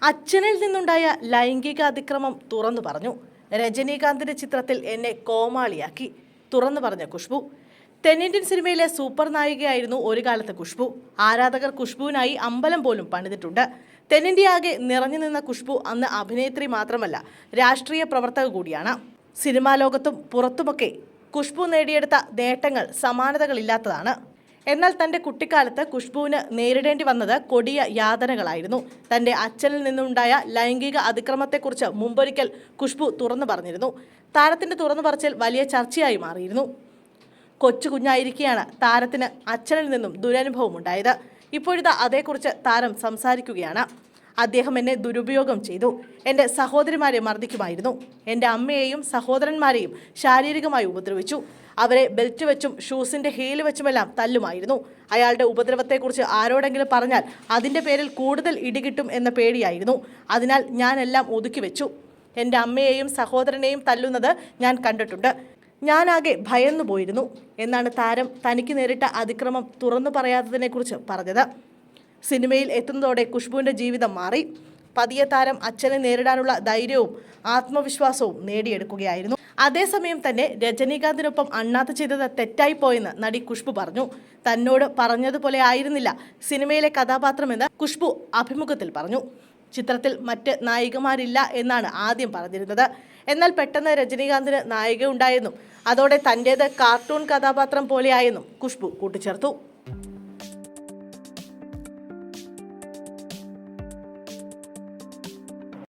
അച്ഛനിൽ നിന്നുണ്ടായ ലൈംഗിക അതിക്രമം തുറന്നു പറഞ്ഞു. രജനീകാന്തിന്റെ ചിത്രത്തിൽ എന്നെ കോമാളിയാക്കി തുറന്നു പറഞ്ഞ ഖുഷ്ബു. തെന്നിന്ത്യൻ സിനിമയിലെ സൂപ്പർ നായികയായിരുന്നു ഒരു കാലത്ത് ഖുഷ്ബു. ആരാധകർ ഖുഷ്ബുവിനായി അമ്പലം പോലും പണിതിട്ടുണ്ട്. തെന്നിന്ത്യ ആകെ നിറഞ്ഞു നിന്ന ഖുഷ്ബു അന്ന് അഭിനേത്രി മാത്രമല്ല, രാഷ്ട്രീയ പ്രവർത്തക കൂടിയാണ്. സിനിമാ ലോകത്തും പുറത്തുമൊക്കെ ഖുഷ്ബു നേടിയെടുത്ത നേട്ടങ്ങൾ സമാനതകളില്ലാത്തതാണ്. എന്നാൽ തന്റെ കുട്ടിക്കാലത്ത് ഖുഷ്ബുവിന് നേരിടേണ്ടി വന്നത് കൊടിയ യാതനകളായിരുന്നു. തന്റെ അച്ഛനിൽ നിന്നുണ്ടായ ലൈംഗിക അതിക്രമത്തെക്കുറിച്ച് മുമ്പൊരിക്കൽ ഖുഷ്ബു തുറന്നു പറഞ്ഞിരുന്നു. താരത്തിന്റെ തുറന്നു പറച്ചിൽ വലിയ ചർച്ചയായി മാറിയിരുന്നു. കൊച്ചു കുഞ്ഞായിരിക്കെയാണ് താരത്തിന് അച്ഛനിൽ നിന്നും ദുരനുഭവം ഉണ്ടായത്. ഇപ്പോഴിതാ അതേക്കുറിച്ച് താരം സംസാരിക്കുകയാണ്. അദ്ദേഹം എന്നെ ദുരുപയോഗം ചെയ്തു. എൻ്റെ സഹോദരിമാരെ മർദ്ദിക്കുമായിരുന്നു. എൻ്റെ അമ്മയെയും സഹോദരന്മാരെയും ശാരീരികമായി ഉപദ്രവിച്ചു. അവരെ ബെൽറ്റ് വെച്ചും ഷൂസിൻ്റെ ഹീല് വെച്ചുമെല്ലാം തല്ലുമായിരുന്നു. അയാളുടെ ഉപദ്രവത്തെക്കുറിച്ച് ആരോടെങ്കിലും പറഞ്ഞാൽ അതിൻ്റെ പേരിൽ കൂടുതൽ ഇടികിട്ടും എന്ന പേടിയായിരുന്നു. അതിനാൽ ഞാനെല്ലാം ഒതുക്കി വെച്ചു. എൻ്റെ അമ്മയെയും സഹോദരനെയും തല്ലുന്നത് ഞാൻ കണ്ടിട്ടുണ്ട്. ഞാനാകെ ഭയന്നു പോയിരുന്നു എന്നാണ് താരം തനിക്ക് നേരിട്ട അതിക്രമം തുറന്നു പറയാത്തതിനെക്കുറിച്ച് പറഞ്ഞത്. സിനിമയിൽ എത്തുന്നതോടെ ഖുഷ്ബുവിൻ്റെ ജീവിതം മാറി. പതിയെ താരം അച്ഛനെ നേരിടാനുള്ള ധൈര്യവും ആത്മവിശ്വാസവും നേടിയെടുക്കുകയായിരുന്നു. അതേസമയം തന്നെ രജനീകാന്തിനൊപ്പം അണ്ണാത്ത് ചെയ്തത് തെറ്റായിപ്പോയെന്ന് നടി ഖുഷ്ബു പറഞ്ഞു. തന്നോട് പറഞ്ഞതുപോലെ ആയിരുന്നില്ല സിനിമയിലെ കഥാപാത്രമെന്ന് ഖുഷ്ബു അഭിമുഖത്തിൽ പറഞ്ഞു. ചിത്രത്തിൽ മറ്റ് നായികമാരില്ല എന്നാണ് ആദ്യം പറഞ്ഞിരുന്നത്. എന്നാൽ പെട്ടെന്ന് രജനീകാന്തിന് നായിക ഉണ്ടായെന്നും അതോടെ തൻ്റേത് കാർട്ടൂൺ കഥാപാത്രം പോലെയായെന്നും ഖുഷ്ബു കൂട്ടിച്ചേർത്തു.